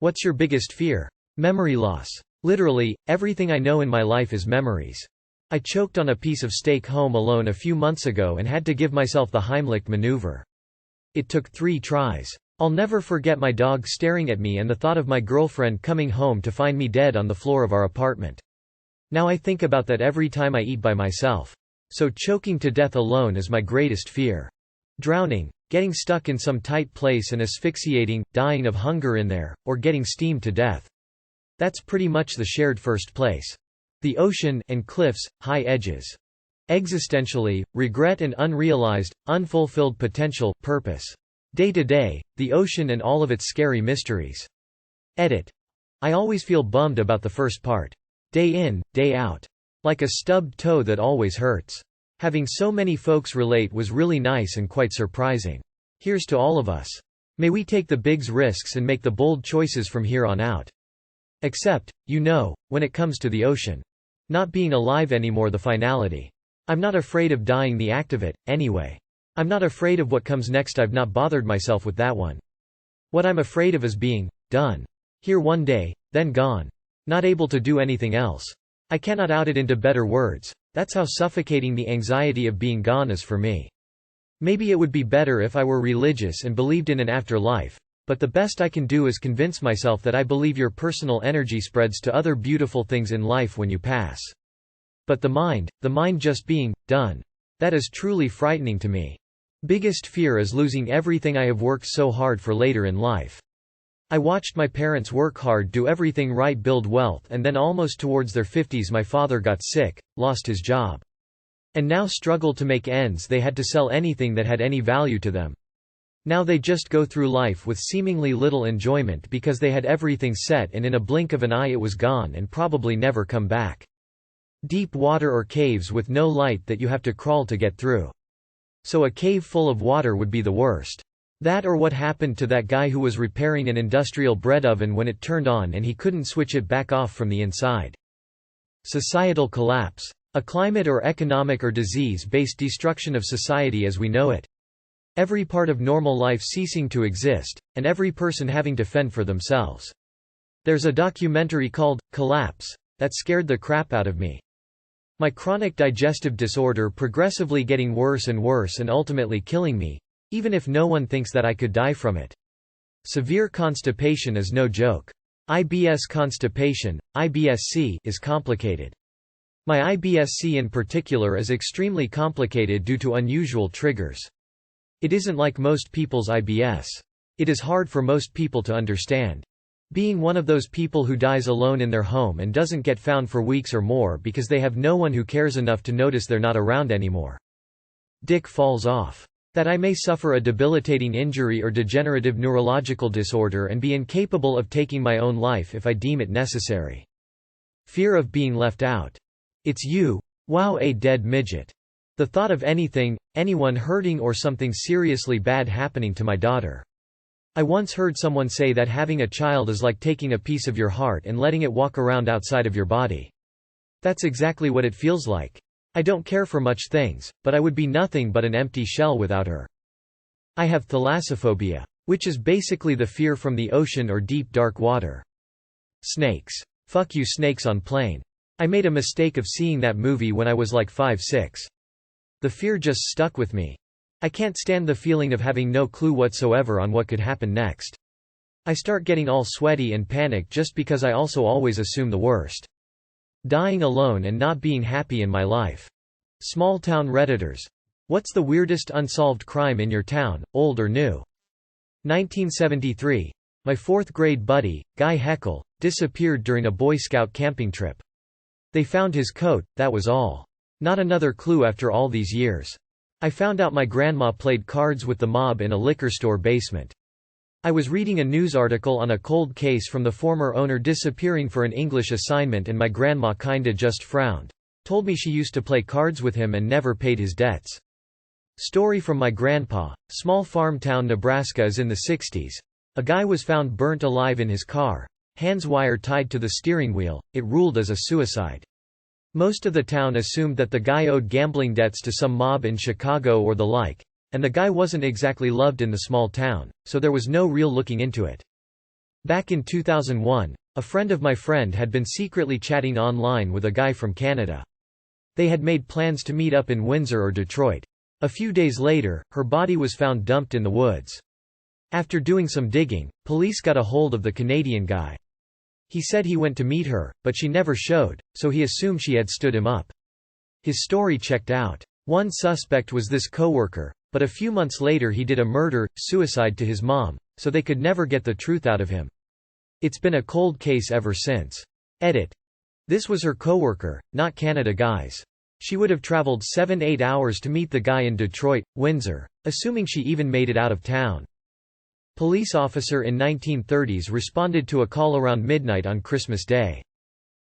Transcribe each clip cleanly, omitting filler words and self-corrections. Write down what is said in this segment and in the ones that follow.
What's your biggest fear? Memory loss. Literally, everything I know in my life is memories. I choked on a piece of steak home alone a few months ago and had to give myself the Heimlich maneuver. It took 3 tries. I'll never forget my dog staring at me and the thought of my girlfriend coming home to find me dead on the floor of our apartment. Now I think about that every time I eat by myself. So choking to death alone is my greatest fear. Drowning, getting stuck in some tight place and asphyxiating, dying of hunger in there, or getting steamed to death. That's pretty much the shared first place. The ocean, and cliffs, high edges. Existentially, regret and unrealized, unfulfilled potential, purpose. Day to day, the ocean and all of its scary mysteries. Edit. I always feel bummed about the first part. Day in, day out. Like a stubbed toe that always hurts. Having so many folks relate was really nice and quite surprising. Here's to all of us. May we take the big risks and make the bold choices from here on out. Except, when it comes to the ocean. Not being alive anymore, the finality. I'm not afraid of dying, the act of it, anyway. I'm not afraid of what comes next, I've not bothered myself with that one. What I'm afraid of is being done. Here one day, then gone. Not able to do anything else. I cannot out it into better words. That's how suffocating the anxiety of being gone is for me. Maybe it would be better if I were religious and believed in an afterlife. But the best I can do is convince myself that I believe your personal energy spreads to other beautiful things in life when you pass. But the mind just being done. That is truly frightening to me. Biggest fear is losing everything I have worked so hard for later in life. I watched my parents work hard, do everything right, build wealth, and then almost towards their 50s my father got sick, lost his job. And now struggle to make ends. They had to sell anything that had any value to them. Now they just go through life with seemingly little enjoyment because they had everything set and in a blink of an eye it was gone and probably never come back. Deep water or caves with no light that you have to crawl to get through. So a cave full of water would be the worst. That or what happened to that guy who was repairing an industrial bread oven when it turned on and he couldn't switch it back off from the inside. Societal collapse. A climate or economic or disease-based destruction of society as we know it. Every part of normal life ceasing to exist, and every person having to fend for themselves. There's a documentary called Collapse that scared the crap out of me. My chronic digestive disorder progressively getting worse and ultimately killing me, even if no one thinks that I could die from it. Severe constipation is no joke. IBS constipation, IBS-C, is complicated. My IBS-C in particular is extremely complicated due to unusual triggers. It isn't like most people's IBS. It is hard for most people to understand. Being one of those people who dies alone in their home and doesn't get found for weeks or more because they have no one who cares enough to notice they're not around anymore. Dick falls off. That I may suffer a debilitating injury or degenerative neurological disorder and be incapable of taking my own life if I deem it necessary. Fear of being left out. It's you. Wow, a dead midget. The thought of anyone hurting or something seriously bad happening to my daughter. I once heard someone say that having a child is like taking a piece of your heart and letting it walk around outside of your body. That's exactly what it feels like. I don't care for much things, but I would be nothing but an empty shell without her. I have thalassophobia, which is basically the fear from the ocean or deep dark water. Snakes. Fuck you, snakes on plane. I made a mistake of seeing that movie when I was like 5-6. The fear just stuck with me. I can't stand the feeling of having no clue whatsoever on what could happen next. I start getting all sweaty and panic just because I also always assume the worst. Dying alone and not being happy in my life. Small town Redditors. What's the weirdest unsolved crime in your town, old or new? 1973. My 4th grade buddy, Guy Heckle, disappeared during a Boy Scout camping trip. They found his coat, that was all. Not another clue after all these years. I found out my grandma played cards with the mob in a liquor store basement. I was reading a news article on a cold case from the former owner disappearing for an English assignment and my grandma kinda just frowned. Told me she used to play cards with him and never paid his debts. Story from my grandpa. Small farm town Nebraska is in the 60s. A guy was found burnt alive in his car. Hands wire tied to the steering wheel. It ruled as a suicide. Most of the town assumed that the guy owed gambling debts to some mob in Chicago or the like, and the guy wasn't exactly loved in the small town, so there was no real looking into it. Back in 2001, a friend of my friend had been secretly chatting online with a guy from Canada. They had made plans to meet up in Windsor or Detroit. A few days later, her body was found dumped in the woods. After doing some digging, police got a hold of the Canadian guy. He said he went to meet her, but she never showed, so he assumed she had stood him up. His story checked out. One suspect was this coworker, but a few months later he did a murder-suicide to his mom, so they could never get the truth out of him. It's been a cold case ever since. Edit. This was her coworker, not Canada guys. She would have traveled 7–8 hours to meet the guy in Detroit, Windsor, assuming she even made it out of town. Police officer in 1930s responded to a call around midnight on Christmas Day.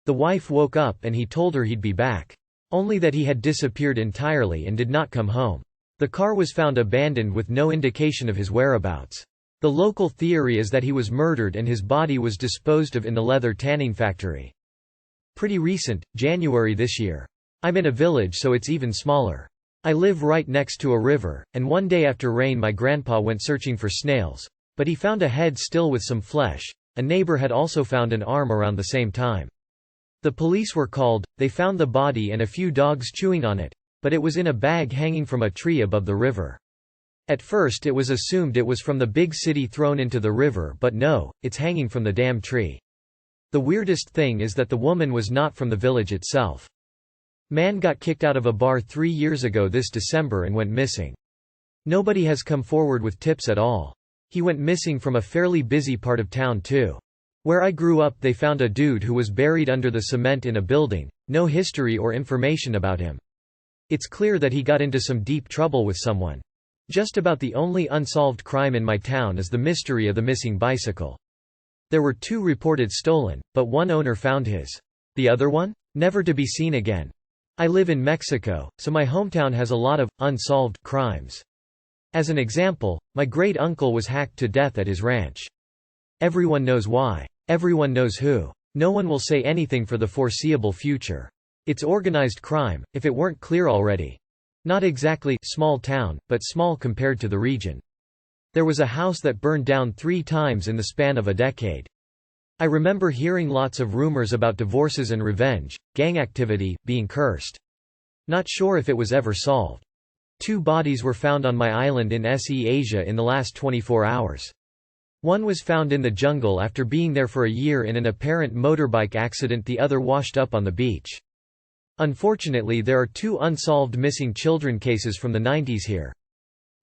The wife woke up and he told her he'd be back. Only that he had disappeared entirely and did not come home. The car was found abandoned with no indication of his whereabouts. The local theory is that he was murdered and his body was disposed of in the leather tanning factory. Pretty recent, January this year. I'm in a village so it's even smaller. I live right next to a river, and one day after rain my grandpa went searching for snails. But he found a head still with some flesh. A neighbor had also found an arm around the same time. The police were called, they found the body and a few dogs chewing on it, but it was in a bag hanging from a tree above the river. At first it was assumed it was from the big city thrown into the river, but no, it's hanging from the damn tree. The weirdest thing is that the woman was not from the village itself. Man got kicked out of a bar 3 years ago this December and went missing. Nobody has come forward with tips at all. He went missing from a fairly busy part of town too. Where I grew up they found a dude who was buried under the cement in a building, no history or information about him. It's clear that he got into some deep trouble with someone. Just about the only unsolved crime in my town is the mystery of the missing bicycle. There were 2 reported stolen, but one owner found his. The other one? Never to be seen again. I live in Mexico, so my hometown has a lot of unsolved crimes. As an example, my great-uncle was hacked to death at his ranch. Everyone knows why. Everyone knows who. No one will say anything for the foreseeable future. It's organized crime, if it weren't clear already. Not exactly small town, but small compared to the region. There was a house that burned down 3 times in the span of a decade. I remember hearing lots of rumors about divorces and revenge, gang activity, being cursed. Not sure if it was ever solved. 2 bodies were found on my island in SE Asia in the last 24 hours. One was found in the jungle after being there for a year in an apparent motorbike accident, the other washed up on the beach. Unfortunately there are 2 unsolved missing children cases from the 90s here.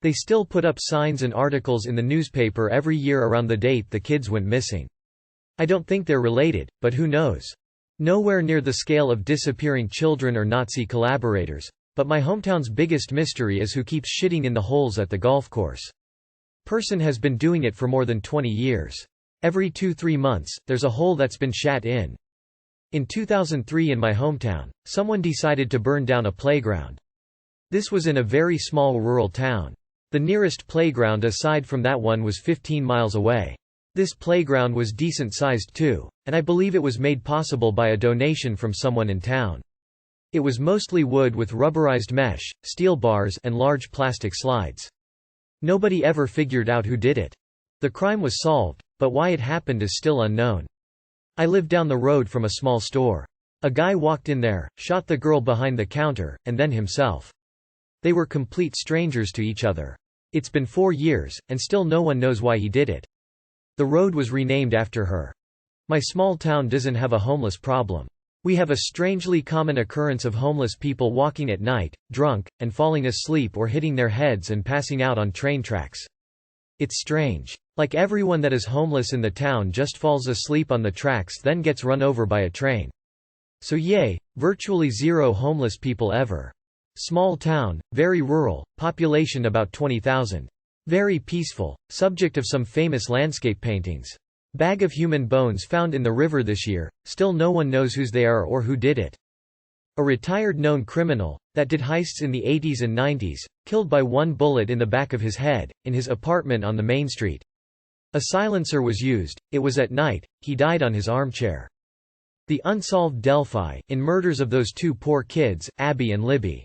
They still put up signs and articles in the newspaper every year around the date the kids went missing. I don't think they're related, but who knows? Nowhere near the scale of disappearing children or Nazi collaborators, but my hometown's biggest mystery is who keeps shitting in the holes at the golf course. Person has been doing it for more than 20 years. Every 2–3 months, there's a hole that's been shat in. In 2003 in my hometown, someone decided to burn down a playground. This was in a very small rural town. The nearest playground aside from that one was 15 miles away. This playground was decent sized too, and I believe it was made possible by a donation from someone in town. It was mostly wood with rubberized mesh, steel bars and large plastic slides. Nobody ever figured out who did it. The crime was solved, but why it happened is still unknown. I lived down the road from a small store. A guy walked in there, shot the girl behind the counter, and then himself. They were complete strangers to each other. It's been 4 years, and still no one knows why he did it. The road was renamed after her. My small town doesn't have a homeless problem. We have a strangely common occurrence of homeless people walking at night, drunk, and falling asleep or hitting their heads and passing out on train tracks. It's strange. Like everyone that is homeless in the town just falls asleep on the tracks then gets run over by a train. So yay, virtually 0 homeless people ever. Small town, very rural, population about 20,000. Very peaceful, subject of some famous landscape paintings. Bag of human bones found in the river this year, still no one knows whose they are or who did it. A retired known criminal, that did heists in the 80s and 90s, killed by 1 bullet in the back of his head, in his apartment on the main street. A silencer was used, it was at night, he died on his armchair. The unsolved Delphi, in murders of those 2 poor kids, Abby and Libby.